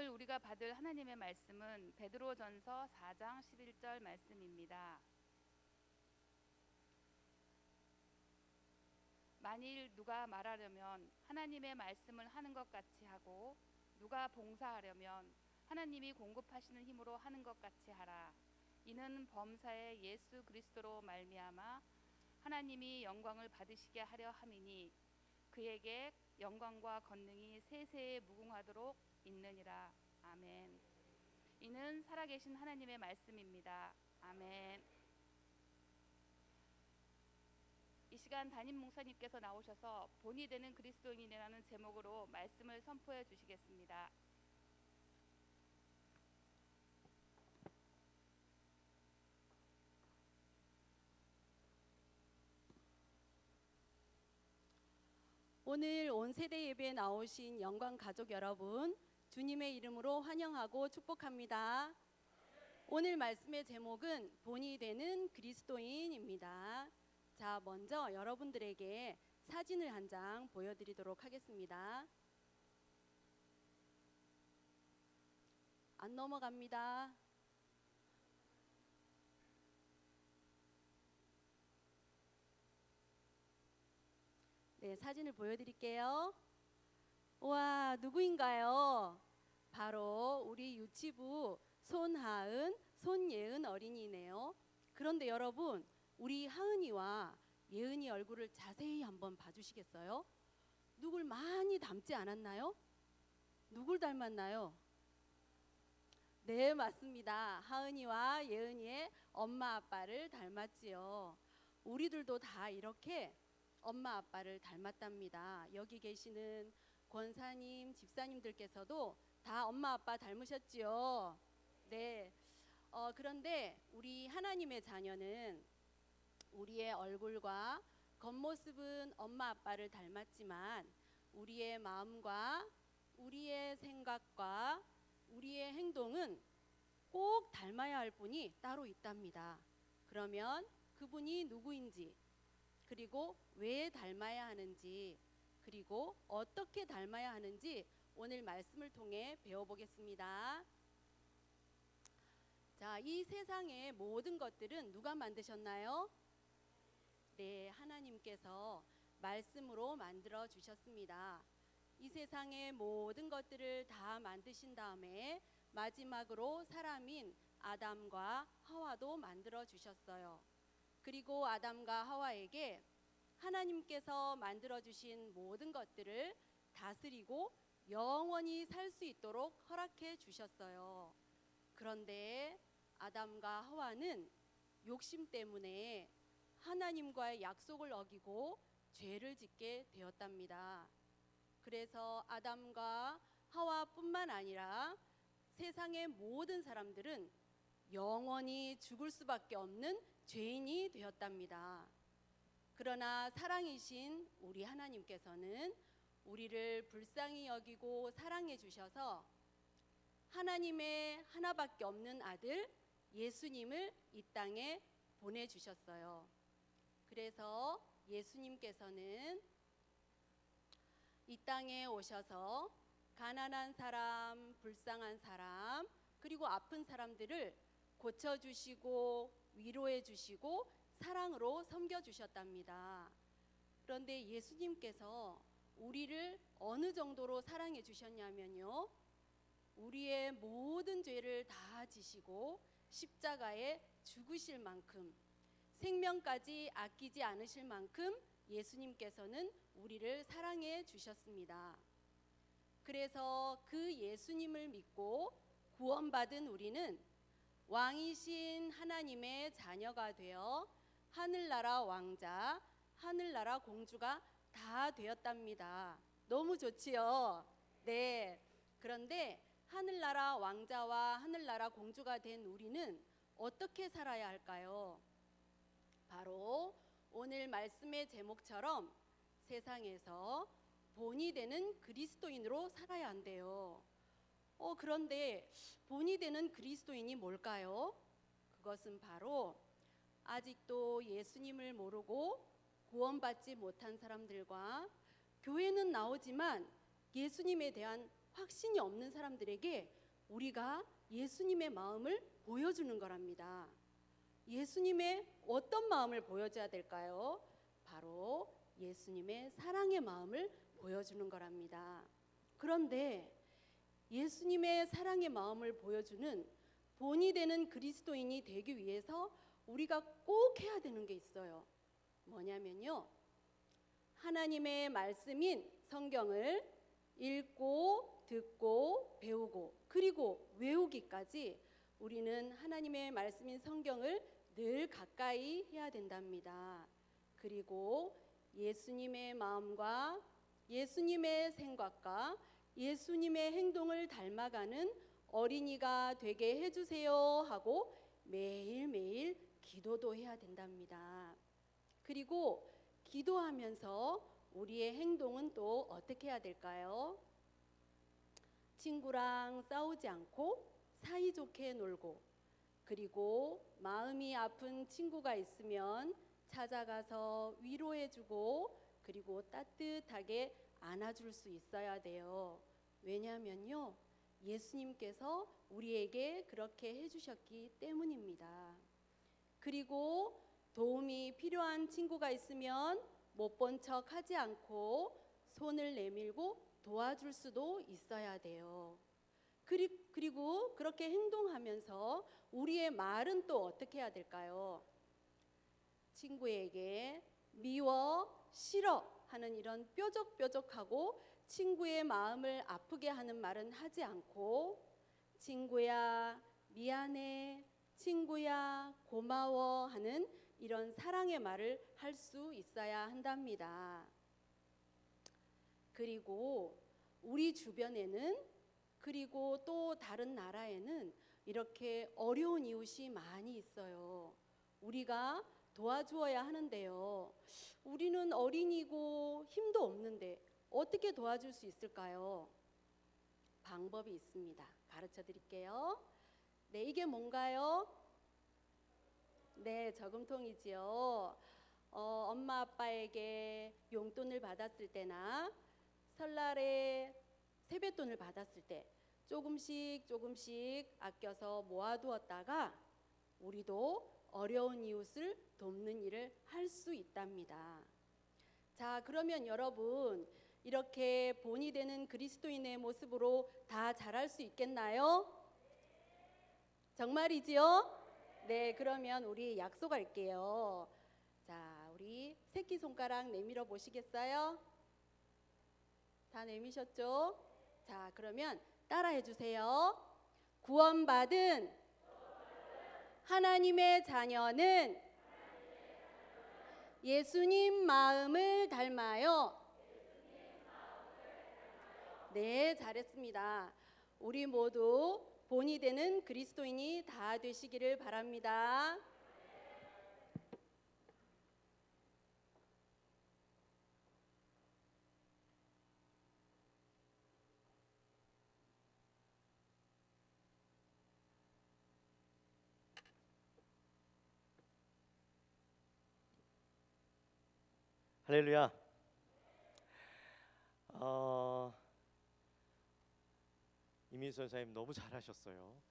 오늘 우리가 받을 하나님의 말씀은 베드로전서 4장 11절 말씀입니다. 만일 누가 말하려면 하나님의 말씀을 하는 것 같이 하고 누가 봉사하려면 하나님이 공급하시는 힘으로 하는 것 같이 하라. 이는 범사의 예수 그리스도로 말미암아 하나님이 영광을 받으시게 하려 함이니 그에게 영광과 권능이 세세에 무궁하도록 있느니라. 아멘. 이는 살아계신 하나님의 말씀입니다. 아멘. 이 시간 담임 목사님께서 나오셔서 본이 되는 그리스도인이라는 제목으로 말씀을 선포해 주시겠습니다. 오늘 온 세대 예배에 나오신 영광 가족 여러분, 주님의 이름으로 환영하고 축복합니다. 오늘 말씀의 제목은 본이 되는 그리스도인입니다. 자, 먼저 여러분들에게 사진을 한 장 보여드리도록 하겠습니다. 안 넘어갑니다. 네, 사진을 보여드릴게요. 와, 누구인가요? 바로 우리 유치부 손하은, 손예은 어린이네요. 그런데 여러분, 우리 하은이와 예은이 얼굴을 자세히 한번 봐주시겠어요? 누굴 많이 닮지 않았나요? 누굴 닮았나요? 네, 맞습니다. 하은이와 예은이의 엄마 아빠를 닮았지요. 우리들도 다 이렇게 엄마 아빠를 닮았답니다. 여기 계시는 권사님, 집사님들께서도 다 엄마 아빠 닮으셨지요. 네. 그런데 우리 하나님의 자녀는 우리의 얼굴과 겉모습은 엄마 아빠를 닮았지만 우리의 마음과 우리의 생각과 우리의 행동은 꼭 닮아야 할 분이 따로 있답니다. 그러면 그분이 누구인지, 그리고 왜 닮아야 하는지, 그리고 어떻게 닮아야 하는지 오늘 말씀을 통해 배워보겠습니다. 자, 이 세상의 모든 것들은 누가 만드셨나요? 네, 하나님께서 말씀으로 만들어 주셨습니다. 이 세상의 모든 것들을 다 만드신 다음에 마지막으로 사람인 아담과 하와도 만들어 주셨어요. 그리고 아담과 하와에게 하나님께서 만들어 주신 모든 것들을 다스리고 영원히 살 수 있도록 허락해 주셨어요. 그런데 아담과 하와는 욕심 때문에 하나님과의 약속을 어기고 죄를 짓게 되었답니다. 그래서 아담과 하와뿐만 아니라 세상의 모든 사람들은 영원히 죽을 수밖에 없는 죄인이 되었답니다. 그러나 사랑이신 우리 하나님께서는 우리를 불쌍히 여기고 사랑해 주셔서 하나님의 하나밖에 없는 아들 예수님을 이 땅에 보내주셨어요. 그래서 예수님께서는 이 땅에 오셔서 가난한 사람, 불쌍한 사람, 그리고 아픈 사람들을 고쳐주시고 위로해주시고 사랑으로 섬겨주셨답니다. 그런데 예수님께서 우리를 어느 정도로 사랑해 주셨냐면요, 우리의 모든 죄를 다 지시고 십자가에 죽으실 만큼, 생명까지 아끼지 않으실 만큼 예수님께서는 우리를 사랑해 주셨습니다. 그래서 그 예수님을 믿고 구원받은 우리는 왕이신 하나님의 자녀가 되어 하늘나라 왕자, 하늘나라 공주가 다 되었답니다. 너무 좋지요? 네. 그런데 하늘나라 왕자와 하늘나라 공주가 된 우리는 어떻게 살아야 할까요? 바로 오늘 말씀의 제목처럼 세상에서 본이 되는 그리스도인으로 살아야 한대요. 그런데 본이 되는 그리스도인이 뭘까요? 그것은 바로 아직도 예수님을 모르고 구원받지 못한 사람들과 교회는 나오지만 예수님에 대한 확신이 없는 사람들에게 우리가 예수님의 마음을 보여주는 거랍니다. 예수님의 어떤 마음을 보여줘야 될까요? 바로 예수님의 사랑의 마음을 보여주는 거랍니다. 그런데 예수님의 사랑의 마음을 보여주는 본이 되는 그리스도인이 되기 위해서 우리가 꼭 해야 되는 게 있어요. 뭐냐면요, 하나님의 말씀인 성경을 읽고 듣고 배우고 그리고 외우기까지 우리는 하나님의 말씀인 성경을 늘 가까이 해야 된답니다. 그리고 예수님의 마음과 예수님의 생각과 예수님의 행동을 닮아가는 어린이가 되게 해주세요 하고 매일매일 기도도 해야 된답니다. 그리고 기도하면서 우리의 행동은 또 어떻게 해야 될까요? 친구랑 싸우지 않고 사이좋게 놀고, 그리고 마음이 아픈 친구가 있으면 찾아가서 위로해주고 그리고 따뜻하게 안아줄 수 있어야 돼요. 왜냐하면요, 예수님께서 우리에게 그렇게 해주셨기 때문입니다. 그리고 도움이 필요한 친구가 있으면 못 본 척 하지 않고 손을 내밀고 도와줄 수도 있어야 돼요. 그리고 그렇게 행동하면서 우리의 말은 또 어떻게 해야 될까요? 친구에게 미워, 싫어 하는 이런 뾰족뾰족하고 친구의 마음을 아프게 하는 말은 하지 않고, 친구야 미안해, 친구야 고마워 하는 이런 사랑의 말을 할 수 있어야 한답니다. 그리고 우리 주변에는, 그리고 또 다른 나라에는 이렇게 어려운 이웃이 많이 있어요. 우리가 도와주어야 하는데요, 우리는 어린이고 힘도 없는데 어떻게 도와줄 수 있을까요? 방법이 있습니다. 가르쳐 드릴게요. 네, 이게 뭔가요? 네, 저금통이지요. 엄마 아빠에게 용돈을 받았을 때나 설날에 세뱃돈을 받았을 때 조금씩 아껴서 모아두었다가 우리도 어려운 이웃을 돕는 일을 할 수 있답니다. 자, 그러면 여러분, 이렇게 본이 되는 그리스도인의 모습으로 다 잘할 수 있겠나요? 정말이지요? 네, 그러면 우리 약속할게요. 자, 우리 새끼손가락 내밀어 보시겠어요? 다 내미셨죠? 자, 그러면 따라해 주세요. 구원받은 하나님의 자녀는 예수님 마음을 닮아요. 네, 잘했습니다. 우리 모두 본이 되는 그리스도인이 다 되시기를 바랍니다. 할렐루야. 이민수 전사님 너무 잘하셨어요.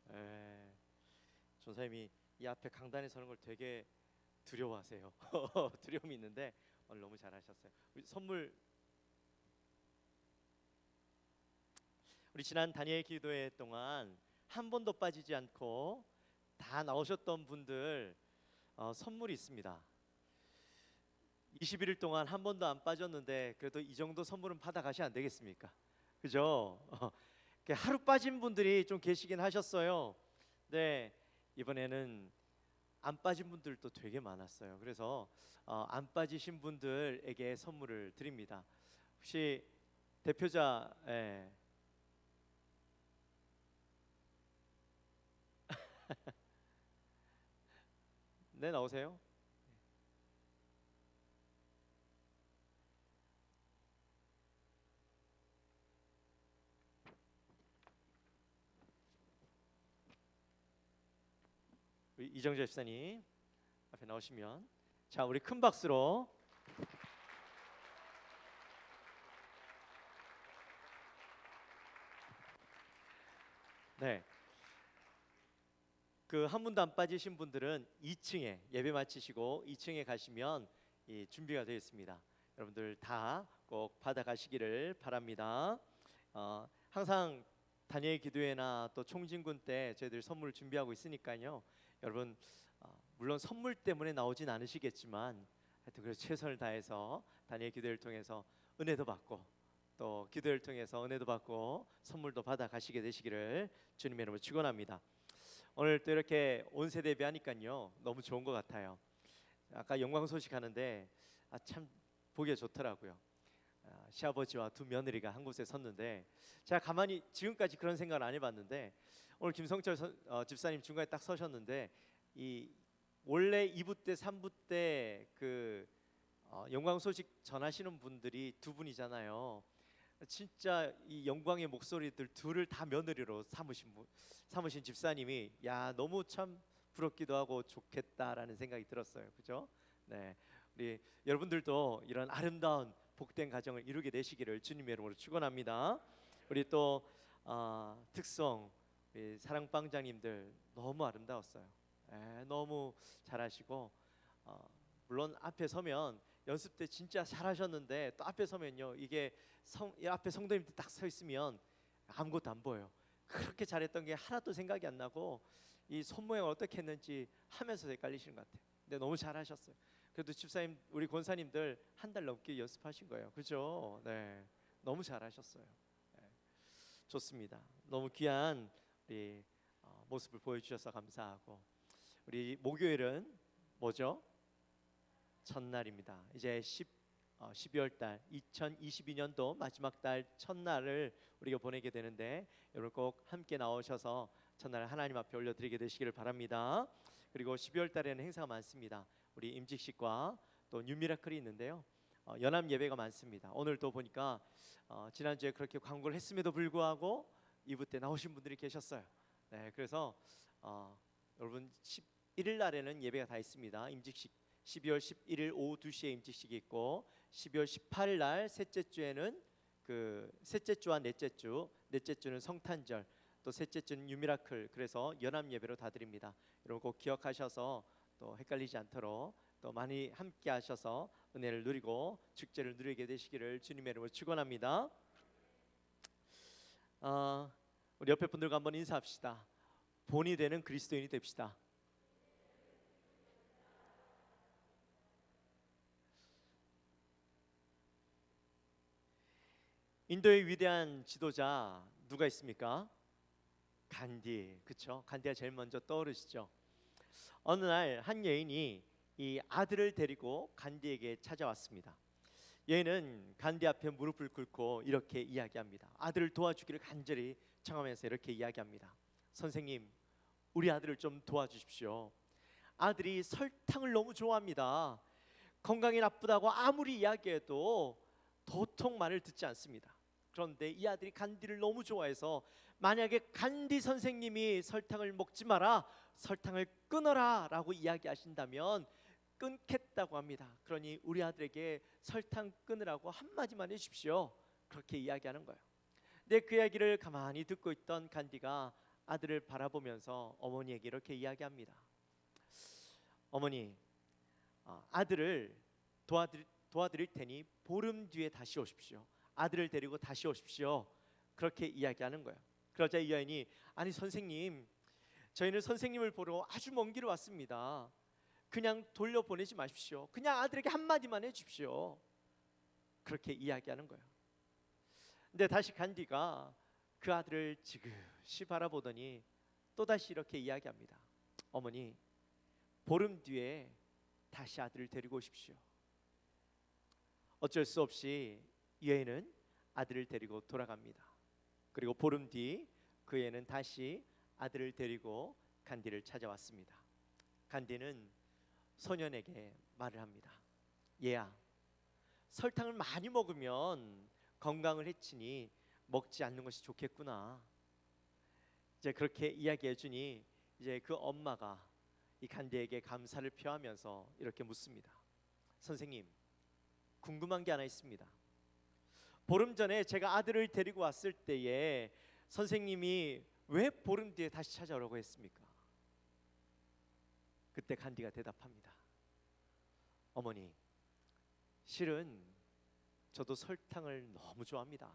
전사님이 이 앞에 강단에 서는 걸 되게 두려워하세요. 두려움이 있는데 오늘 너무 잘하셨어요. 선물, 우리 지난 다니엘 기도회 동안 한 번도 빠지지 않고 다 나오셨던 분들 선물이 있습니다. 21일 동안 한 번도 안 빠졌는데 그래도 이 정도 선물은 받아가셔야 안 되겠습니까? 그죠? 하루 빠진 분들이 좀 계시긴 하셨어요. 네, 이번에는 안 빠진 분들도 되게 많았어요. 그래서 안 빠지신 분들에게 선물을 드립니다. 혹시 대표자, 네, 나오세요. 우리 이정재 집사님 앞에 나오시면, 자, 우리 큰 박수로 네. 그 한 분도 안 빠지신 분들은 2층에 예배 마치시고 2층에 가시면 준비가 되어 있습니다. 여러분들 다 꼭 받아가시기를 바랍니다. 항상 단예의 기도회나 또 총진군 때 저희들 선물 준비하고 있으니까요. 여러분 물론 선물 때문에 나오진 않으시겠지만 하여튼 그래서 최선을 다해서 단예의 기도회를 통해서 은혜도 받고 또 기도회를 통해서 은혜도 받고 선물도 받아가시게 되시기를 주님의 이름으로 축원합니다. 오늘 또 이렇게 온 세대 예배하니까요 너무 좋은 것 같아요. 아까 영광 소식 하는데 참 보기가 좋더라고요. 시아버지와 두 며느리가 한 곳에 섰는데 제가 가만히 지금까지 그런 생각을 안 해봤는데 오늘 김성철 집사님 중간에 딱 서셨는데 이 원래 2부 때 3부 때 그 영광 소식 전하시는 분들이 두 분이잖아요. 진짜 이 영광의 목소리들 둘을 다 며느리로 삼으신 집사님이 야 너무 참 부럽기도 하고 좋겠다라는 생각이 들었어요. 그죠? 네, 우리 여러분들도 이런 아름다운 복된 가정을 이루게 되시기를 주님의 이름으로 축원합니다. 우리 또 특성 우리 사랑방장님들 너무 아름다웠어요. 너무 잘하시고 물론 앞에 서면 연습 때 진짜 잘하셨는데 또 앞에 서면요 이게 이 앞에 성도님들 딱 서 있으면 아무것도 안 보여요. 그렇게 잘했던 게 하나도 생각이 안 나고 이 손 모양을 어떻게 했는지 하면서 헷갈리시는 것 같아요. 근데 너무 잘하셨어요. 그래도 집사님 우리 권사님들 한 달 넘게 연습하신 거예요. 그죠? 네, 너무 잘하셨어요. 네, 좋습니다. 너무 귀한 우리 모습을 보여주셔서 감사하고 우리 목요일은 뭐죠? 첫날입니다. 이제 12월 달 2022년도 마지막 달 첫날을 우리가 보내게 되는데 여러분 꼭 함께 나오셔서 첫날 하나님 앞에 올려드리게 되시기를 바랍니다. 그리고 12월 달에는 행사가 많습니다. 우리 임직식과 또 뉴미라클이 있는데요. 연합 예배가 많습니다. 오늘 또 보니까 지난주에 그렇게 광고를 했음에도 불구하고 2부 때 나오신 분들이 계셨어요. 네, 그래서 여러분 11일 날에는 예배가 다 있습니다. 임직식 12월 11일 오후 2시에 임직식이 있고 12월 18일 날 셋째 주에는 그 셋째 주와 넷째 주는 성탄절 또 셋째 주는 뉴미라클 그래서 연합 예배로 다 드립니다. 여러분 꼭 기억하셔서 또 헷갈리지 않도록 또 많이 함께 하셔서 은혜를 누리고 축제를 누리게 되시기를 주님의 이름으로 축원합니다. 우리 옆에 분들과 한번 인사합시다. 본이 되는 그리스도인이 됩시다. 인도의 위대한 지도자 누가 있습니까? 간디, 그렇죠? 간디가 제일 먼저 떠오르시죠. 어느 날 한 여인이 이 아들을 데리고 간디에게 찾아왔습니다. 여인은 간디 앞에 무릎을 꿇고 이렇게 이야기합니다. 아들을 도와주기를 간절히 청하면서 이렇게 이야기합니다. 선생님, 우리 아들을 좀 도와주십시오. 아들이 설탕을 너무 좋아합니다. 건강이 나쁘다고 아무리 이야기해도 도통 말을 듣지 않습니다. 그런데 이 아들이 간디를 너무 좋아해서 만약에 간디 선생님이 설탕을 먹지 마라, 설탕을 끊어라 라고 이야기하신다면 끊겠다고 합니다. 그러니 우리 아들에게 설탕 끊으라고 한마디만 해주십시오. 그렇게 이야기하는 거예요. 근데 그 이야기를 가만히 듣고 있던 간디가 아들을 바라보면서 어머니에게 이렇게 이야기합니다. 어머니, 아들을 도와드릴 테니 보름 뒤에 다시 오십시오. 아들을 데리고 다시 오십시오. 그렇게 이야기하는 거예요. 그러자 이 여인이 아니 선생님, 저희는 선생님을 보러 아주 먼 길을 왔습니다. 그냥 돌려보내지 마십시오. 그냥 아들에게 한마디만 해주십시오. 그렇게 이야기하는 거예요. 근데 다시 간디가 그 아들을 지그시 바라보더니 또다시 이렇게 이야기합니다. 어머니, 보름 뒤에 다시 아들을 데리고 오십시오. 어쩔 수 없이 이 여인은 아들을 데리고 돌아갑니다. 그리고 보름 뒤 그 애는 다시 아들을 데리고 간디를 찾아왔습니다. 간디는 소년에게 말을 합니다. 얘야, 설탕을 많이 먹으면 건강을 해치니 먹지 않는 것이 좋겠구나. 이제 그렇게 이야기해 주니 이제 그 엄마가 이 간디에게 감사를 표하면서 이렇게 묻습니다. 선생님, 궁금한 게 하나 있습니다. 보름 전에 제가 아들을 데리고 왔을 때에 선생님이 왜 보름 뒤에 다시 찾아오라고 했습니까? 그때 간디가 대답합니다. 어머니, 실은 저도 설탕을 너무 좋아합니다.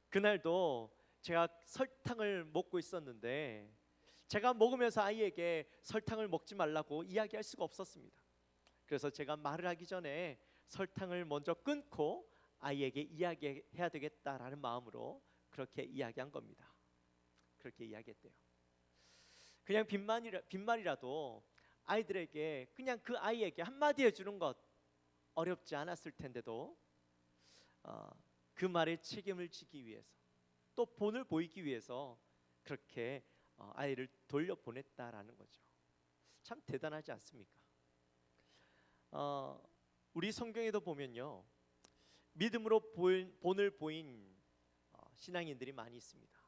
그날도 제가 설탕을 먹고 있었는데 제가 먹으면서 아이에게 설탕을 먹지 말라고 이야기할 수가 없었습니다. 그래서 제가 말을 하기 전에 설탕을 먼저 끊고 아이에게 이야기해야 되겠다라는 마음으로 그렇게 이야기한 겁니다. 그렇게 이야기했대요. 그냥 빈말이라도 아이들에게 그냥 그 아이에게 한마디 해주는 것 어렵지 않았을 텐데도 그 말에 책임을 지기 위해서 또 본을 보이기 위해서 그렇게 아이를 돌려보냈다라는 거죠. 참 대단하지 않습니까? 우리 성경에도 보면요, 믿음으로 본을 보인 신앙인들이 많이 있습니다.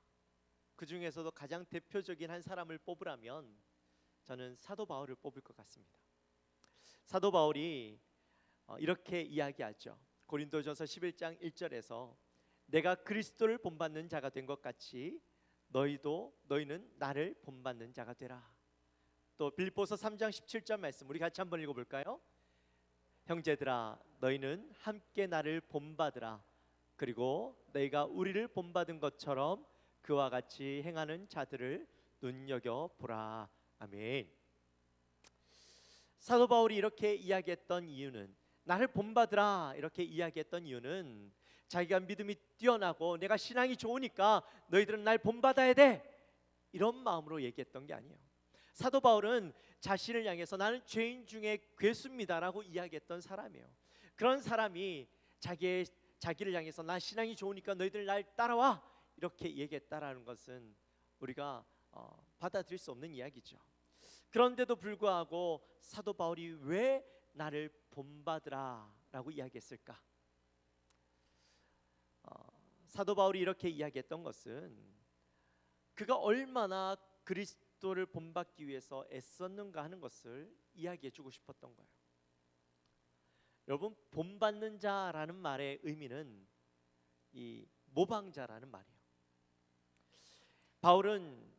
그 중에서도 가장 대표적인 한 사람을 뽑으라면 저는 사도 바울을 뽑을 것 같습니다. 사도 바울이 이렇게 이야기하죠. 고린도전서 11장 1절에서 내가 그리스도를 본받는 자가 된 것 같이 너희는 나를 본받는 자가 되라. 또 빌립보서 3장 17절 말씀 우리 같이 한번 읽어볼까요? 형제들아 너희는 함께 나를 본받으라. 그리고 너희가 우리를 본받은 것처럼 그와 같이 행하는 자들을 눈여겨보라. 아멘. 사도 바울이 이렇게 이야기했던 이유는, 나를 본받으라 이렇게 이야기했던 이유는 자기가 믿음이 뛰어나고 내가 신앙이 좋으니까 너희들은 날 본받아야 돼 이런 마음으로 얘기했던 게 아니에요. 사도 바울은 자신을 향해서 나는 죄인 중에 괴수입니다라고 이야기했던 사람이에요. 그런 사람이 자기를 향해서 나 신앙이 좋으니까 너희들 날 따라와 이렇게 얘기했다라는 것은 우리가 받아들일 수 없는 이야기죠. 그런데도 불구하고 사도 바울이 왜 나를 본받으라 라고 이야기했을까? 사도 바울이 이렇게 이야기했던 것은 그가 얼마나 그리스도를 본받기 위해서 애썼는가 하는 것을 이야기해 주고 싶었던 거예요. 여러분, 본받는 자라는 말의 의미는 이 모방자라는 말이에요. 바울은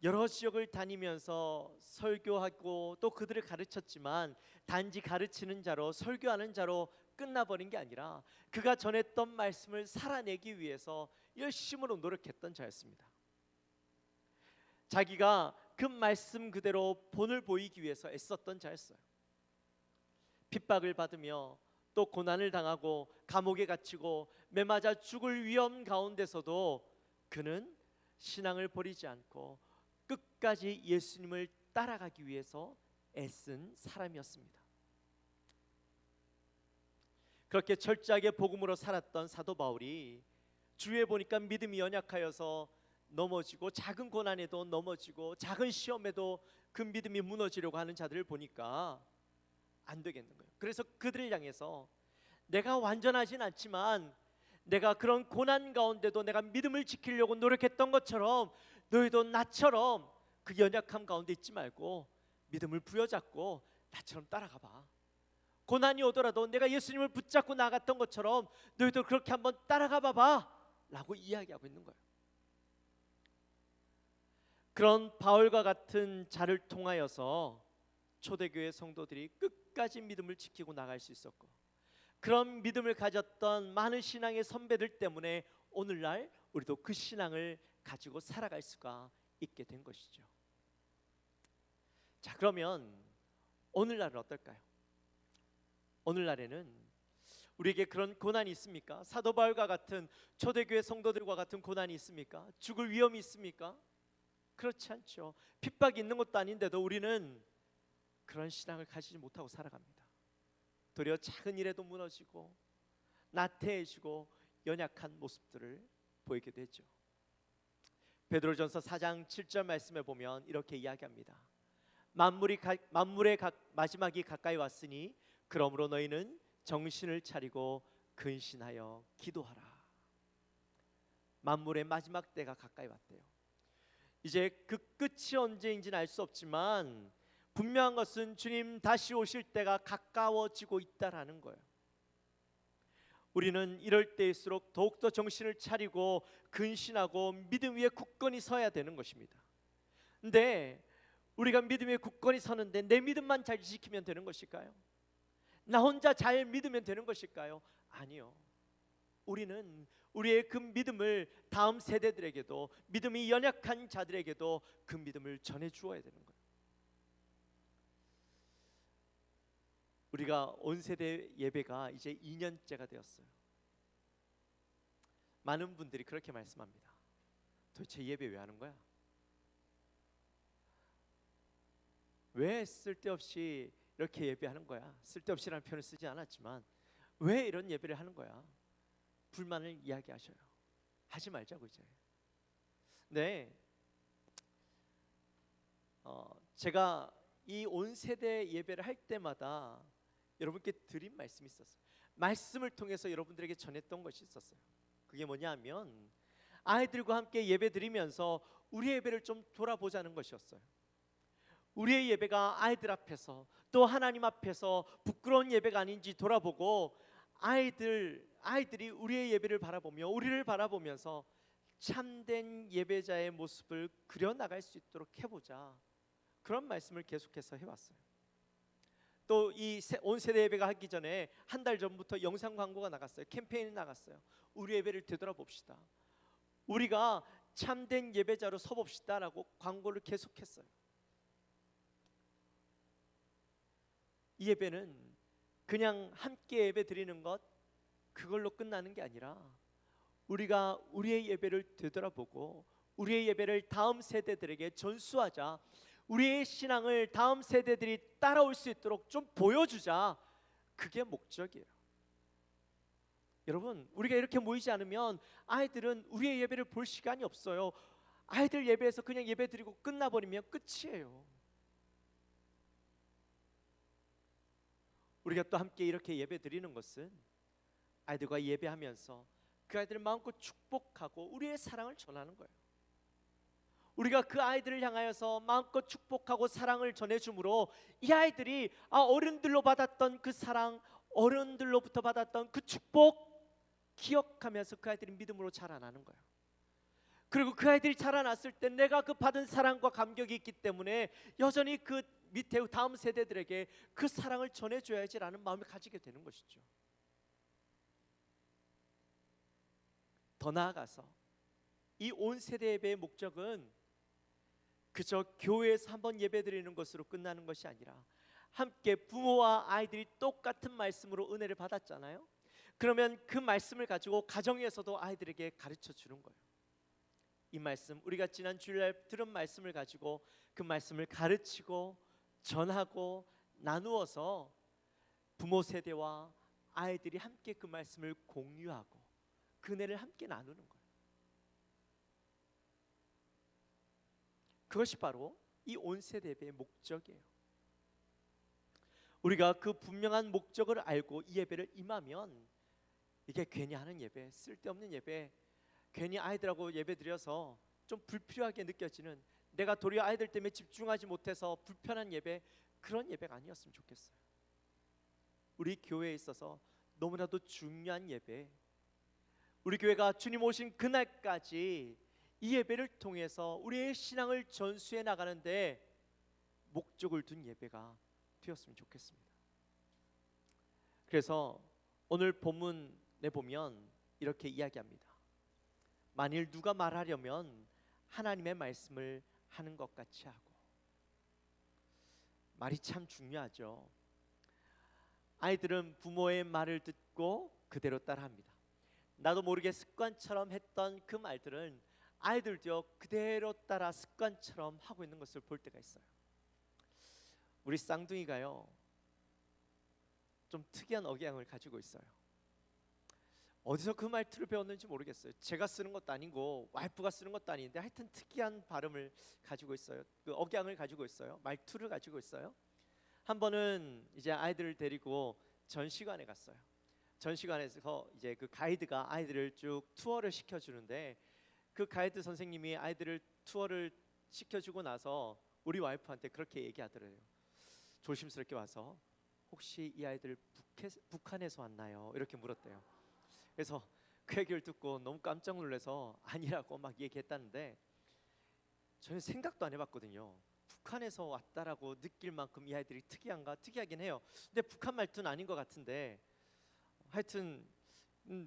여러 지역을 다니면서 설교하고 또 그들을 가르쳤지만 단지 가르치는 자로 설교하는 자로 끝나버린 게 아니라 그가 전했던 말씀을 살아내기 위해서 열심으로 노력했던 자였습니다. 자기가 그 말씀 그대로 본을 보이기 위해서 애썼던 자였어요. 핍박을 받으며 또 고난을 당하고 감옥에 갇히고 매맞아 죽을 위험 가운데서도 그는 신앙을 버리지 않고 끝까지 예수님을 따라가기 위해서 애쓴 사람이었습니다. 그렇게 철저하게 복음으로 살았던 사도 바울이 주위에 보니까 믿음이 연약하여서 넘어지고 작은 고난에도 넘어지고 작은 시험에도 그 믿음이 무너지려고 하는 자들을 보니까 안 되겠는 거예요. 그래서 그들을 향해서 내가 완전하진 않지만 내가 그런 고난 가운데도 내가 믿음을 지키려고 노력했던 것처럼 너희도 나처럼 그 연약함 가운데 있지 말고 믿음을 부여잡고 나처럼 따라가 봐. 고난이 오더라도 내가 예수님을 붙잡고 나갔던 것처럼 너희도 그렇게 한번 따라가 봐봐 라고 이야기하고 있는 거예요. 그런 바울과 같은 자를 통하여서 초대교회 성도들이 끝까지 믿음을 지키고 나갈 수 있었고, 그런 믿음을 가졌던 많은 신앙의 선배들 때문에 오늘날 우리도 그 신앙을 가지고 살아갈 수가 있게 된 것이죠. 자, 그러면 오늘날은 어떨까요? 오늘날에는 우리에게 그런 고난이 있습니까? 사도 바울과 같은 초대교회 성도들과 같은 고난이 있습니까? 죽을 위험이 있습니까? 그렇지 않죠. 핍박이 있는 것도 아닌데도 우리는 그런 신앙을 가지지 못하고 살아갑니다. 도리어 작은 일에도 무너지고 나태해지고 연약한 모습들을 보이게 되죠. 베드로전서 4장 7절 말씀에 보면 이렇게 이야기합니다. 만물의 마지막이 가까이 왔으니 그러므로 너희는 정신을 차리고 근신하여 기도하라. 만물의 마지막 때가 가까이 왔대요. 이제 그 끝이 언제인지는 알 수 없지만 분명한 것은 주님 다시 오실 때가 가까워지고 있다라는 거예요. 우리는 이럴 때일수록 더욱더 정신을 차리고 근신하고 믿음 위에 굳건히 서야 되는 것입니다. 근데 우리가 믿음 위에 굳건히 서는데 내 믿음만 잘 지키면 되는 것일까요? 나 혼자 잘 믿으면 되는 것일까요? 아니요. 우리는 우리의 그 믿음을 다음 세대들에게도, 믿음이 연약한 자들에게도 그 믿음을 전해 주어야 되는 거예요. 우리가 온 세대 예배가 이제 2년째가 되었어요. 많은 분들이 그렇게 말씀합니다. 도대체 예배 왜 하는 거야? 왜 쓸데없이 이렇게 예배하는 거야? 쓸데없이라는 표현을 쓰지 않았지만 왜 이런 예배를 하는 거야? 불만을 이야기하셔요. 하지 말자고 이제. 네, 제가 이 온 세대 예배를 할 때마다 여러분께 드린 말씀이 있었어요. 말씀을 통해서 여러분들에게 전했던 것이 있었어요. 그게 뭐냐면 아이들과 함께 예배 드리면서 우리의 예배를 좀 돌아보자는 것이었어요. 우리의 예배가 아이들 앞에서 또 하나님 앞에서 부끄러운 예배가 아닌지 돌아보고 아이들이 우리의 예배를 바라보며 우리를 바라보면서 참된 예배자의 모습을 그려나갈 수 있도록 해보자, 그런 말씀을 계속해서 해왔어요. 또 이 온 세대 예배가 하기 전에 한 달 전부터 영상 광고가 나갔어요. 캠페인이 나갔어요. 우리 예배를 되돌아봅시다, 우리가 참된 예배자로 서봅시다라고 광고를 계속했어요. 이 예배는 그냥 함께 예배 드리는 것, 그걸로 끝나는 게 아니라 우리가 우리의 예배를 되돌아보고 우리의 예배를 다음 세대들에게 전수하자, 우리의 신앙을 다음 세대들이 따라올 수 있도록 좀 보여주자, 그게 목적이에요. 여러분, 우리가 이렇게 모이지 않으면 아이들은 우리의 예배를 볼 시간이 없어요. 아이들 예배에서 그냥 예배 드리고 끝나버리면 끝이에요. 우리가 또 함께 이렇게 예배 드리는 것은 아이들과 예배하면서 그 아이들을 마음껏 축복하고 우리의 사랑을 전하는 거예요. 우리가 그 아이들을 향하여서 마음껏 축복하고 사랑을 전해주므로 이 아이들이 어른들로 받았던 그 사랑, 어른들로부터 받았던 그 축복 기억하면서 그 아이들이 믿음으로 자라나는 거예요. 그리고 그 아이들이 자라났을 때 내가 그 받은 사랑과 감격이 있기 때문에 여전히 그 밑에 다음 세대들에게 그 사랑을 전해줘야지라는 마음을 가지게 되는 것이죠. 더 나아가서 이 온 세대 예배의 목적은 그저 교회에서 한번 예배드리는 것으로 끝나는 것이 아니라 함께 부모와 아이들이 똑같은 말씀으로 은혜를 받았잖아요. 그러면 그 말씀을 가지고 가정에서도 아이들에게 가르쳐 주는 거예요. 이 말씀, 우리가 지난 주일날 들은 말씀을 가지고 그 말씀을 가르치고 전하고 나누어서 부모 세대와 아이들이 함께 그 말씀을 공유하고 그 은혜를 함께 나누는 거예요. 그것이 바로 이 온 세대 예배의 목적이에요. 우리가 그 분명한 목적을 알고 이 예배를 임하면 이게 괜히 하는 예배, 쓸데없는 예배, 괜히 아이들하고 예배 드려서 좀 불필요하게 느껴지는, 내가 도리어 아이들 때문에 집중하지 못해서 불편한 예배, 그런 예배가 아니었으면 좋겠어요. 우리 교회에 있어서 너무나도 중요한 예배, 우리 교회가 주님 오신 그날까지 이 예배를 통해서 우리의 신앙을 전수해 나가는데 목적을 둔 예배가 되었으면 좋겠습니다. 그래서 오늘 본문에 보면 이렇게 이야기합니다. 만일 누가 말하려면 하나님의 말씀을 하는 것 같이 하고. 말이 참 중요하죠. 아이들은 부모의 말을 듣고 그대로 따라합니다. 나도 모르게 습관처럼 했던 그 말들은 아이들도 그대로 따라 습관처럼 하고 있는 것을 볼 때가 있어요. 우리 쌍둥이가요, 좀 특이한 억양을 가지고 있어요. 어디서 그 말투를 배웠는지 모르겠어요. 제가 쓰는 것도 아니고 와이프가 쓰는 것도 아닌데 하여튼 특이한 발음을 가지고 있어요. 그 억양을 가지고 있어요. 말투를 가지고 있어요. 한 번은 이제 아이들을 데리고 전시관에 갔어요. 전시관에서 이제 그 가이드가 아이들을 쭉 투어를 시켜주는데 그 가이드 선생님이 아이들을 투어를 시켜주고 나서 우리 와이프한테 그렇게 얘기하더래요. 조심스럽게 와서 혹시 이 아이들 북한에서 왔나요? 이렇게 물었대요. 그래서 그 얘기를 듣고 너무 깜짝 놀라서 아니라고 막 얘기했다는데, 저는 생각도 안 해봤거든요. 북한에서 왔다라고 느낄 만큼 이 아이들이 특이하긴 해요. 근데 북한 말투는 아닌 것 같은데, 하여튼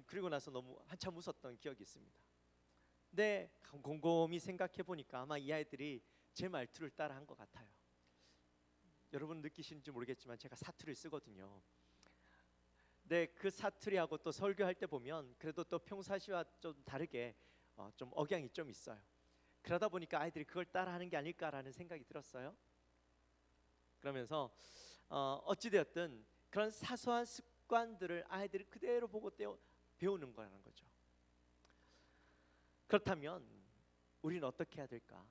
그리고 나서 너무 한참 웃었던 기억이 있습니다. 근데 곰곰이 생각해 보니까 아마 이 아이들이 제 말투를 따라한 것 같아요. 여러분 느끼시는지 모르겠지만 제가 사투리를 쓰거든요. 근데 그 사투리하고 또 설교할 때 보면 그래도 또 평상시와 좀 다르게 좀 억양이 좀 있어요. 그러다 보니까 아이들이 그걸 따라하는 게 아닐까라는 생각이 들었어요. 그러면서 어찌되었든 그런 사소한 습관들을 아이들이 그대로 보고 배우는 거라는 거죠. 그렇다면 우리는 어떻게 해야 될까?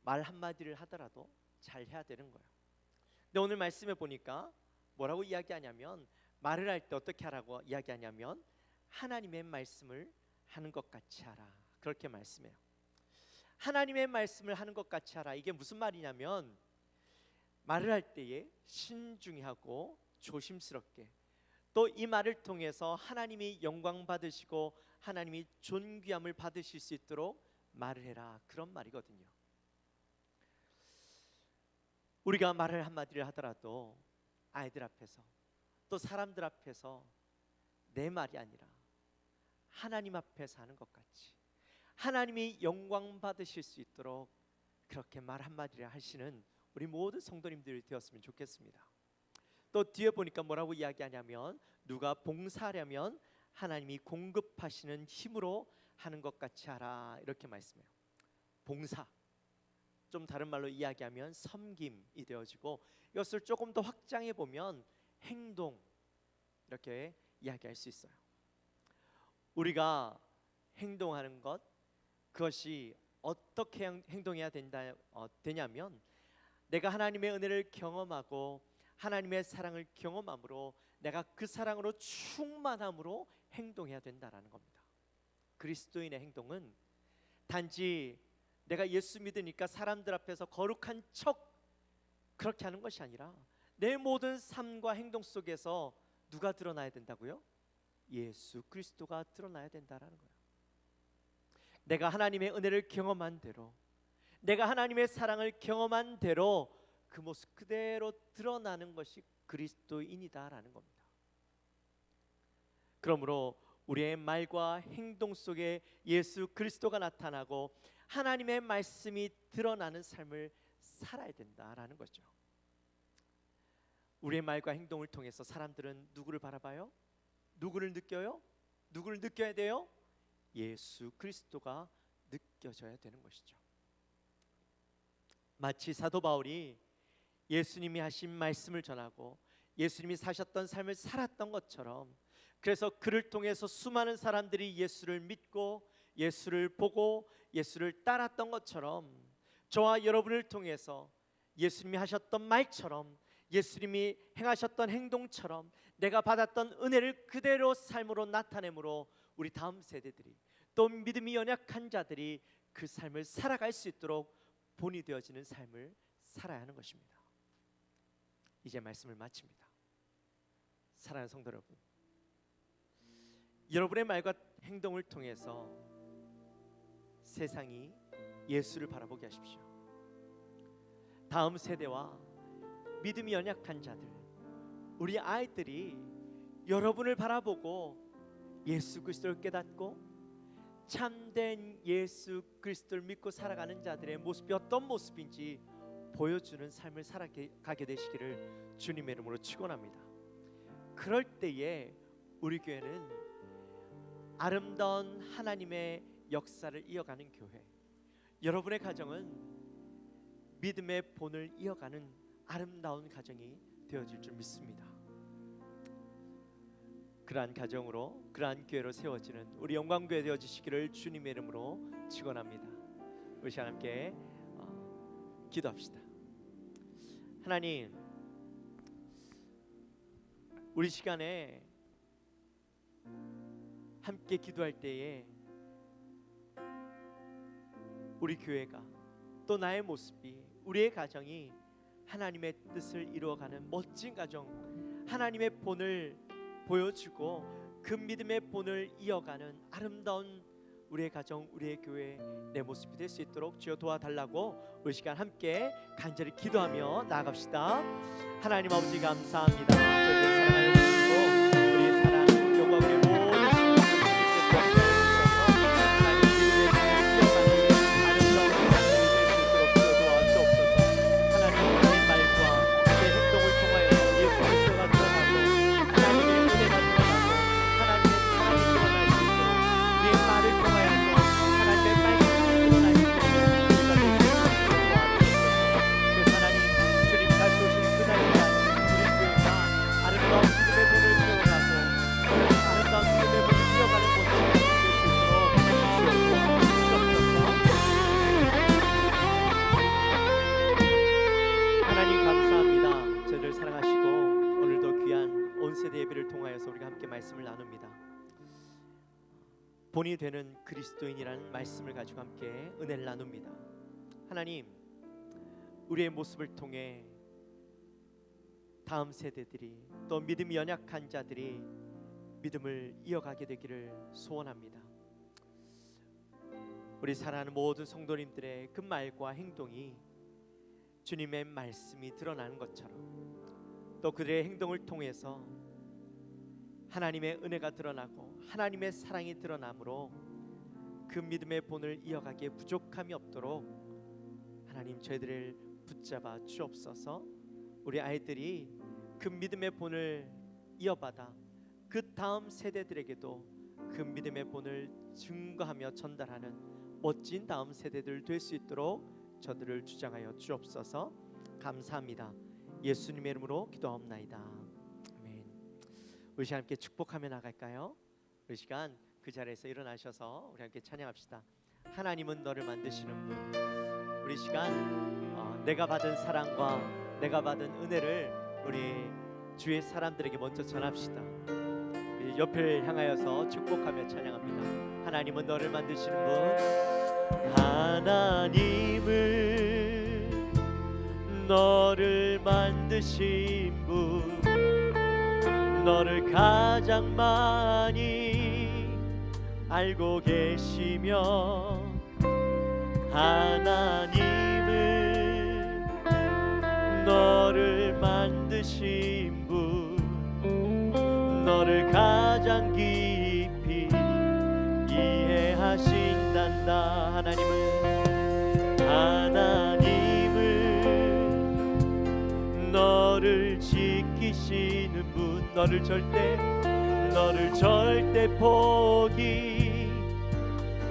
말 한마디를 하더라도 잘 해야 되는 거예요. 근데 오늘 말씀에 보니까 뭐라고 이야기하냐면, 말을 할 때 어떻게 하라고 이야기하냐면 하나님의 말씀을 하는 것 같이 하라, 그렇게 말씀해요. 하나님의 말씀을 하는 것 같이 하라. 이게 무슨 말이냐면, 말을 할 때에 신중히 하고 조심스럽게, 또 이 말을 통해서 하나님이 영광 받으시고 하나님이 존귀함을 받으실 수 있도록 말을 해라, 그런 말이거든요. 우리가 말을 한마디를 하더라도 아이들 앞에서 또 사람들 앞에서 내 말이 아니라 하나님 앞에서 하는 것 같이 하나님이 영광 받으실 수 있도록 그렇게 말 한마디를 하시는 우리 모든 성도님들이 되었으면 좋겠습니다. 또 뒤에 보니까 뭐라고 이야기하냐면, 누가 봉사하려면 하나님이 공급하시는 힘으로 하는 것 같이 하라, 이렇게 말씀해요. 봉사, 좀 다른 말로 이야기하면 섬김이 되어지고, 이것을 조금 더 확장해 보면 행동, 이렇게 이야기할 수 있어요. 우리가 행동하는 것, 그것이 어떻게 행동해야 되냐면, 내가 하나님의 은혜를 경험하고 하나님의 사랑을 경험함으로 내가 그 사랑으로 충만함으로 행동해야 된다라는 겁니다. 그리스도인의 행동은 단지 내가 예수 믿으니까 사람들 앞에서 거룩한 척 그렇게 하는 것이 아니라, 내 모든 삶과 행동 속에서 누가 드러나야 된다고요? 예수 그리스도가 드러나야 된다라는 거예요. 내가 하나님의 은혜를 경험한 대로, 내가 하나님의 사랑을 경험한 대로 그 모습 그대로 드러나는 것이 그리스도인이다라는 겁니다. 그러므로 우리의 말과 행동 속에 예수 그리스도가 나타나고 하나님의 말씀이 드러나는 삶을 살아야 된다라는 거죠. 우리의 말과 행동을 통해서 사람들은 누구를 바라봐요? 누구를 느껴요? 누구를 느껴야 돼요? 예수 그리스도가 느껴져야 되는 것이죠. 마치 사도 바울이 예수님이 하신 말씀을 전하고 예수님이 사셨던 삶을 살았던 것처럼, 그래서 그를 통해서 수많은 사람들이 예수를 믿고 예수를 보고 예수를 따랐던 것처럼, 저와 여러분을 통해서 예수님이 하셨던 말처럼, 예수님이 행하셨던 행동처럼 내가 받았던 은혜를 그대로 삶으로 나타내므로 우리 다음 세대들이, 또 믿음이 연약한 자들이 그 삶을 살아갈 수 있도록 본이 되어지는 삶을 살아야 하는 것입니다. 이제 말씀을 마칩니다. 사랑하는 성도 여러분, 여러분의 말과 행동을 통해서 세상이 예수를 바라보게 하십시오. 다음 세대와 믿음이 연약한 자들, 우리 아이들이 여러분을 바라보고 예수 그리스도를 깨닫고 참된 예수 그리스도를 믿고 살아가는 자들의 모습이 어떤 모습인지 보여주는 삶을 살아가게 되시기를 주님의 이름으로 축원합니다. 그럴 때에 우리 교회는 아름다운 하나님의 역사를 이어가는 교회, 여러분의 가정은 믿음의 본을 이어가는 아름다운 가정이 되어질 줄 믿습니다. 그러한 가정으로, 그러한 교회로 세워지는 우리 영광교회 되어주시기를 주님의 이름으로 축원합니다. 우리 시간 함께 기도합시다. 하나님, 우리 시간에 함께 기도할 때에 우리 교회가, 또 나의 모습이, 우리의 가정이 하나님의 뜻을 이루어가는 멋진 가정, 하나님의 본을 보여주고 그 믿음의 본을 이어가는 아름다운 우리의 가정, 우리의 교회, 내 모습이 될 수 있도록 주여 도와달라고 우리 시간 함께 간절히 기도하며 나아갑시다. 하나님 아버지 감사합니다. 저희들 사랑하여 주시고 우리 사랑 영광의 모든 신부님께 도와주셔서 하나님 믿음의 본을 이어가는 아름다운 하나님이 될 수 있도록 주여 도와주옵소서. 하나님의 말과 내 행동을 통하여 예수의뼈가 드러나고 하나님의 은혜가 드러나고 하나님의 사랑이 드러날 수 있도록 우리의 말을 통하여서 하나님의 말씀이 드러날 수 있도록 우리가 될 수 있도록 도와주옵소서. 그래서 하나님 주님 다시 오신 그날까지 우리 교회가 아름다운 믿음의 본을 세워가고 아름다운 믿음의 본을 이어가는 모습이 될 수 있도록 주여 도와주옵소서. 하나님 감사합니다. 저희를 사랑하시고 오늘도 귀한 온세대 예배를 통하여서 우리가 함께 말씀을 나눕니다. 본이 되는 그리스도인이라는 말씀을 가지고 함께 은혜를 나눕니다. 하나님, 우리의 모습을 통해 다음 세대들이 또 믿음이 연약한 자들이 믿음을 이어가게 되기를 소원합니다. 우리 사랑하는 모든 성도님들의 그 말과 행동이 주님의 말씀이 드러나는 것처럼 또 그들의 행동을 통해서 하나님의 은혜가 드러나고 하나님의 사랑이 드러나므로 그 믿음의 본을 이어가기에 부족함이 없도록 하나님 저희들을 붙잡아 주옵소서. 우리 아이들이 그 믿음의 본을 이어받아 그 다음 세대들에게도 그 믿음의 본을 증거하며 전달하는 멋진 다음 세대들 될 수 있도록 저들을 주장하여 주옵소서. 감사합니다. 예수님의 이름으로 기도하옵나이다. 아멘. 우리 시간 함께 축복하며 나갈까요? 우리 시간 그 자리에서 일어나셔서 우리 함께 찬양합시다. 하나님은 너를 만드시는 분. 우리 시간 내가 받은 사랑과 내가 받은 은혜를 우리 주의 사람들에게 먼저 전합시다. 우리 옆을 향하여서 축복하며 찬양합니다. 하나님은 너를 만드시는 분. 하나님은 너를 만드신 분, 너를 가장 많이 알고 계시며 하나님은 너를 만드신 분, 너를 가장 깊이 이해하신단다. 하나님은 너를 지키시는 분, 너를 절대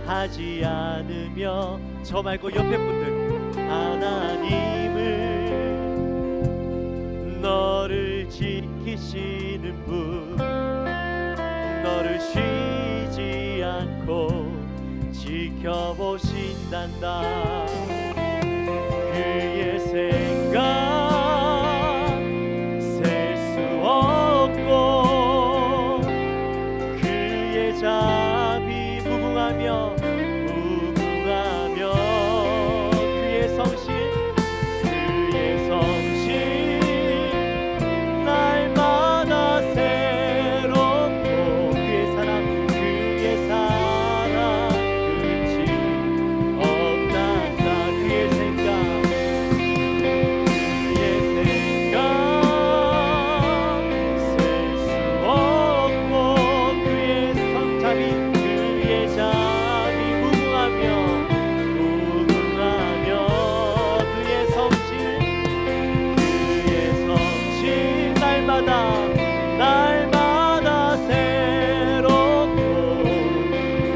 포기하지 않으며 저 말고 옆에 분들 하나님은 너를 지키시는 분, 너를 쉬지 않고 지켜보신단다. 그의 생각 셀 수 없고 그의 자비 무궁하며 그의 성실 날마다 새롭고 그의 사랑 끝이 없단다. 그의 생각 셀 수 없고 그의 자비 무궁하며 그의 성실 날마다 새롭고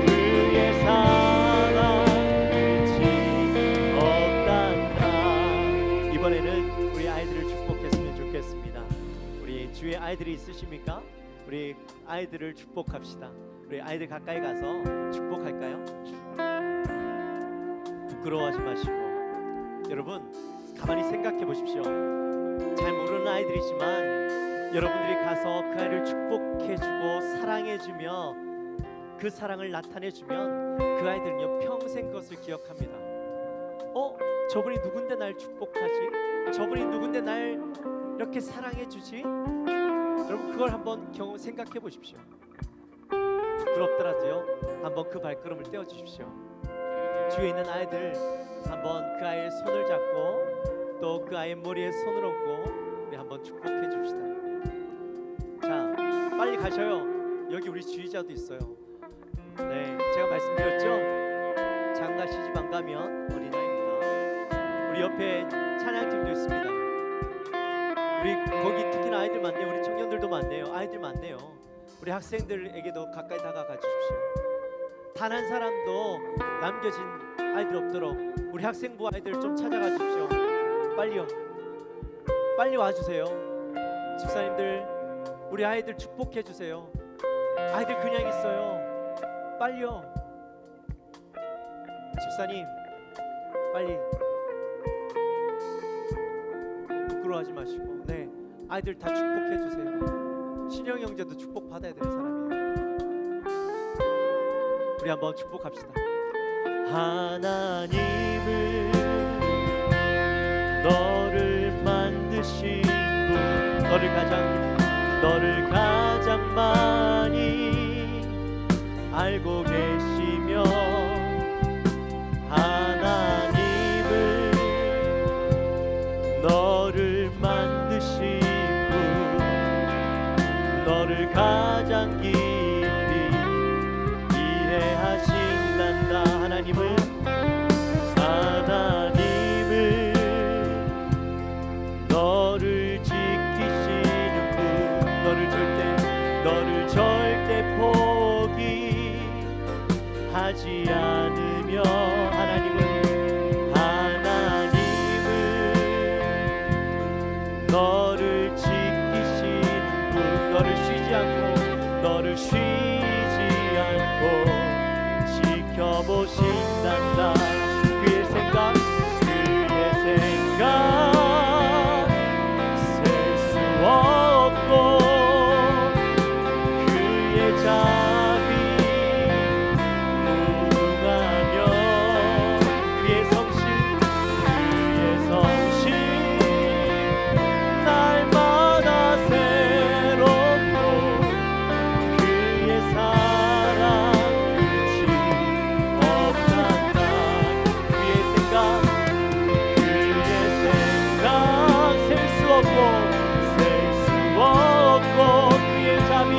그의 사랑 끝이 없단다. 이번에는 우리 아이들을 축복했으면 좋겠습니다. 우리 주위에 아이들이 있으십니까? 우리 아이들을 축복합시다. 우리 아이들 가까이 가서 축복할까요? 부끄러워하지 마시고 여러분 가만히 생각해 보십시오. 잘 모르는 아이들이지만 여러분들이 가서 그 아이를 축복해주고 사랑해주며 그 사랑을 나타내주면 그 아이들은요 평생 그것을 기억합니다. 저분이 누군데 날 축복하지? 저분이 누군데 날 이렇게 사랑해주지? 여러분 그걸 한번 생각해 보십시오. 부끄럽더라도요 한번 그 발걸음을 떼어 주십시오. 주위에 있는 아이들 한번 그 아이의 손을 잡고 또 그 아이의 머리에 손을 얹고 우리 한번 축복해 줍시다. 자, 빨리 가셔요. 여기 우리 주의자도 있어요. 네, 제가 말씀드렸죠. 장가 시집 안 가면 어린아이입니다. 우리 옆에 찬양팀도 있습니다. 우리 거기 특히나 아이들 많네요. 우리 청년들도 많네요. 아이들 많네요. 우리 학생들에게도 가까이 다가가 주십시오. 단 한 사람도 남겨진 아이들 없도록 우리 학생부 아이들 좀 찾아가 주십시오. 빨리요. 빨리 와주세요. 집사님들 우리 아이들 축복해 주세요. 아이들 그냥 있어요. 빨리요. 집사님 빨리. 부끄러워하지 마시고 네 아이들 다 축복해 주세요. 신영 형제도 축복 받아야 되는 사람이에요. 우리 한번 축복합시다. 하나님을 너를 만드신 분 너를 가장 많이 알고 계시며 하나님을 너를 만드신 분 너를 가장 깊이 이해하신단다. 하나님을 너를 지키시는 분 너를 절대 포기하지 않으며 하나님을 너를 지키시는 분 너를 쉬지 않고 지켜보신단다. 그의 생각 셀 수 없고 그의 자비 무궁하며 그의 성실 날마다 새롭고 그의 사랑 끝이 없단다. 그의 생각 셀 수 없고 그의 자비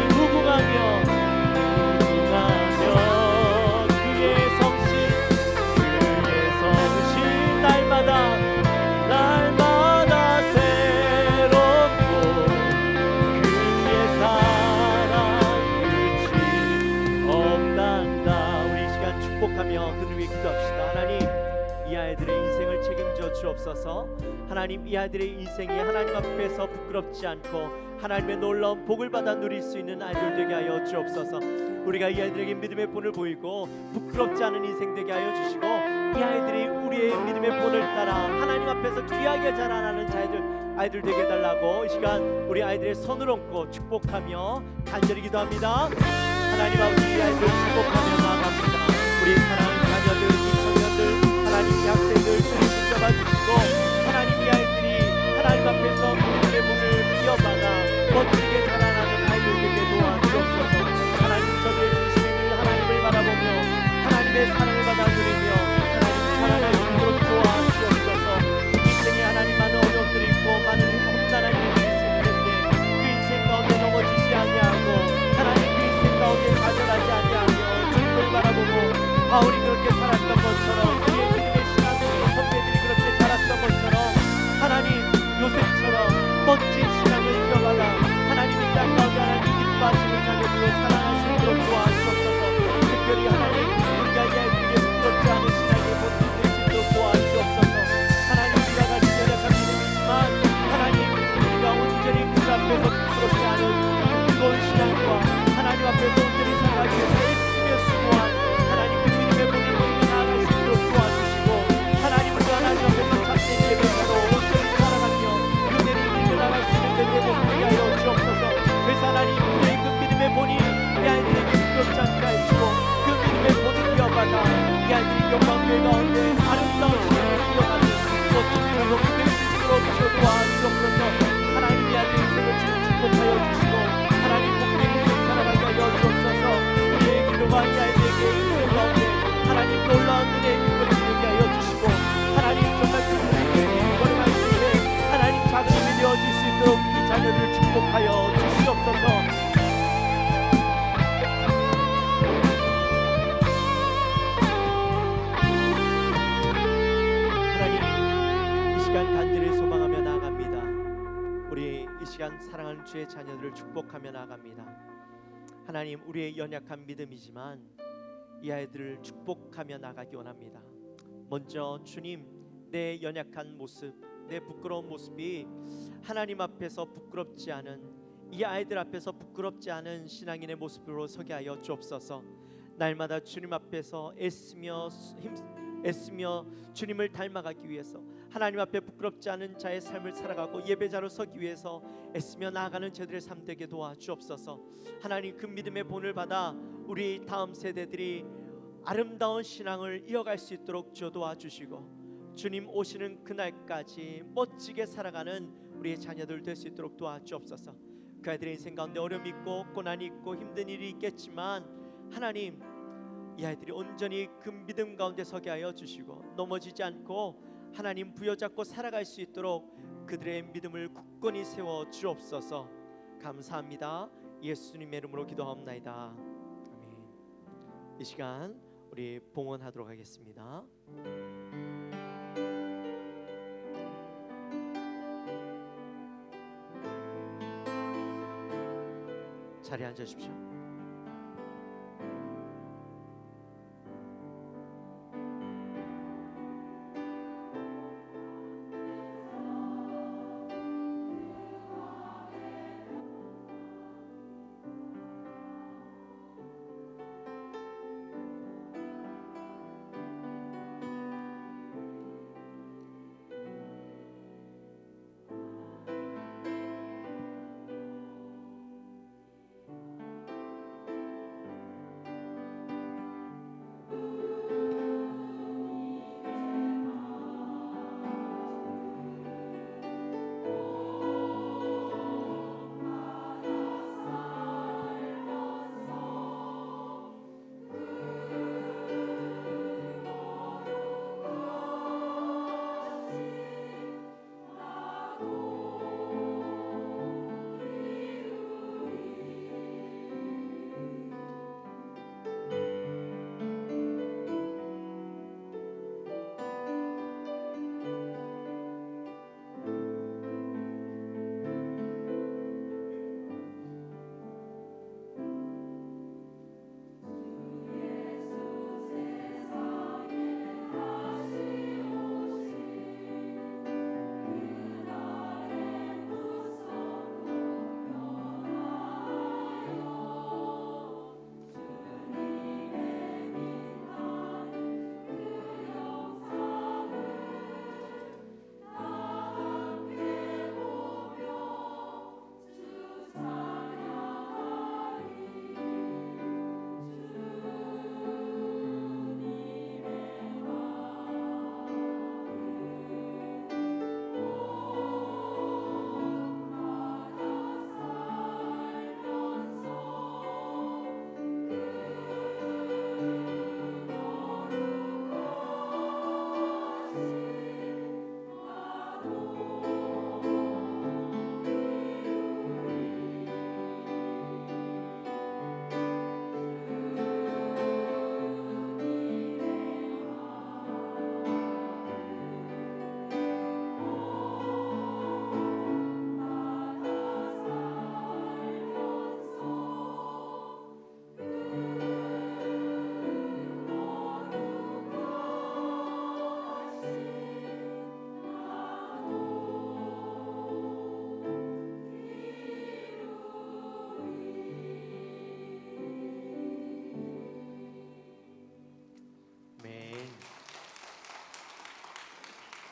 무궁하며 그의 성실 날마다 새롭고 그의 사랑 끝이 없단다. 우리 이 시간 축복하며 그를 위해 기도합시다. 하나님 이 아이들의 인생을 책임져 주옵소서. 하나님 이 아이들의 인생이 하나님 앞에서 부끄럽지 않고 하나님의 놀라운 복을 받아 누릴 수 있는 아이들 되게 하여 주옵소서. 우리가 이 아이들에게 믿음의 본을 보이고 부끄럽지 않은 인생 되게 하여 주시고 이 아이들이 우리의 믿음의 본을 따라 하나님 앞에서 귀하게 자라나는 아이들 되게 해달라고 이 시간 우리 아이들의 손을 얹고 축복하며 간절히 기도합니다. 하나님 아버지 이 아이들 축복하며 나아갑니다. 우리 사랑하는 자녀들 청년들 하나님 이 학생들 주님 붙잡아 주시고 하나님 이 아이들이 하나님 앞에서 믿음의 문을 이어받아 멋지게 자라나는 아이들 되게 도와주옵소서. 하나님 저들의 중심에 있는 하나님을 바라보며 하나님의 사랑을 받아 누리며 하나님 자라날 수 있도록 도와주옵소서. 인생에 하나님 많은 어려움들이 있고 많은 험난한 일들이 있을 텐데 그 인생 가운데 넘어지지 아니하고 하나님 그 인생 가운데 좌절하지 아니하며 주님을 바라보고 바울이 그렇게 살았던 것처럼 그의 믿음의 신앙의 선배들이 그렇게 자랐던 것처럼 하나님 요셉처럼 멋진 신앙을 이어받아 하나님 자녀들을 축복하여 주시옵소서. 이 시간 간절히 소망하며 나아갑니다. 우리 이 시간 사랑하는 주의 자녀들을 축복하며 나아갑니다. 하나님, 우리의 연약한 믿음이지만 이 아이들을 축복하며 나가기 원합니다. 먼저 주님, 내 연약한 모습, 내 부끄러운 모습이 하나님 앞에서 부끄럽지 않은, 이 아이들 앞에서 부끄럽지 않은 신앙인의 모습으로 서게 하여 주옵소서. 날마다 주님 앞에서 애쓰며 주님을 닮아가기 위해서, 하나님 앞에 부끄럽지 않은 자의 삶을 살아가고 예배자로 서기 위해서 애쓰며 나아가는 저들의 삶 되게 도와주옵소서. 하나님, 그 믿음의 본을 받아 우리 다음 세대들이 아름다운 신앙을 이어갈 수 있도록 주여 도와주시고, 주님 오시는 그날까지 멋지게 살아가는 우리의 자녀들 될 수 있도록 도와주옵소서. 그 아이들의 인생 가운데 어려움이 있고 고난이 있고 힘든 일이 있겠지만 하나님, 이 아이들이 온전히 그 믿음 가운데 서게 하여 주시고 넘어지지 않고 하나님 부여잡고 살아갈 수 있도록 그들의 믿음을 굳건히 세워 주옵소서. 감사합니다. 예수님의 이름으로 기도하옵나이다. 아멘. 이 시간 우리 봉헌하도록 하겠습니다. 자리에 앉으십시오.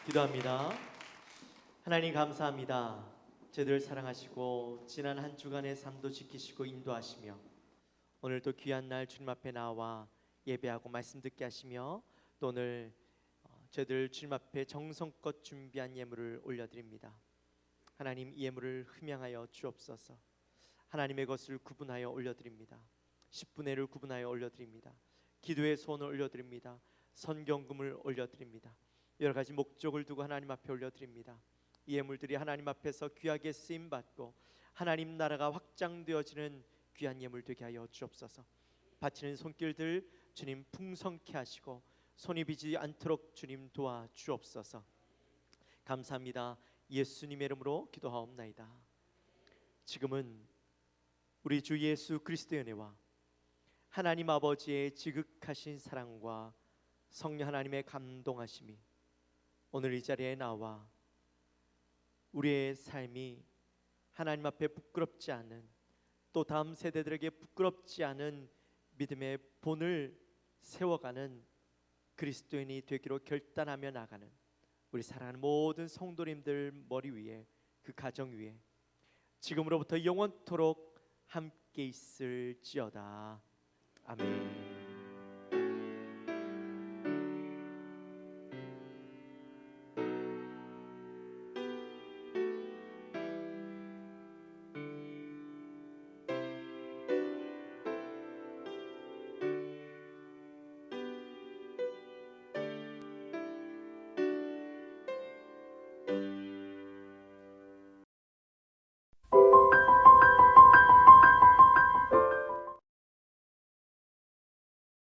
기도합니다. 하나님 감사합니다. 저희들 사랑하시고 지난 한 주간의 삶도 지키시고 인도하시며 오늘도 귀한 날 주님 앞에 나와 예배하고 말씀 듣게 하시며 또 오늘 저희들 주님 앞에 정성껏 준비한 예물을 올려드립니다. 하나님, 이 예물을 흠양하여 주옵소서. 하나님의 것을 구분하여 올려드립니다. 10분의 1을 구분하여 올려드립니다. 기도의 소원을 올려드립니다. 선경금을 올려드립니다. 여러 가지 목적을 두고 하나님 앞에 올려드립니다. 이 예물들이 하나님 앞에서 귀하게 쓰임 받고 하나님 나라가 확장되어지는 귀한 예물 되게 하여 주옵소서. 바치는 손길들 주님 풍성케 하시고 손이 비지 않도록 주님 도와 주옵소서. 감사합니다. 예수님의 이름으로 기도하옵나이다. 지금은 우리 주 예수 그리스도의 은혜와 하나님 아버지의 지극하신 사랑과 성령 하나님의 감동하심이 오늘 이 자리에 나와 우리의 삶이 하나님 앞에 부끄럽지 않은, 또 다음 세대들에게 부끄럽지 않은 믿음의 본을 세워가는 그리스도인이 되기로 결단하며 나가는 우리 사랑하는 모든 성도님들 머리 위에, 그 가정 위에 지금으로부터 영원토록 함께 있을지어다. 아멘.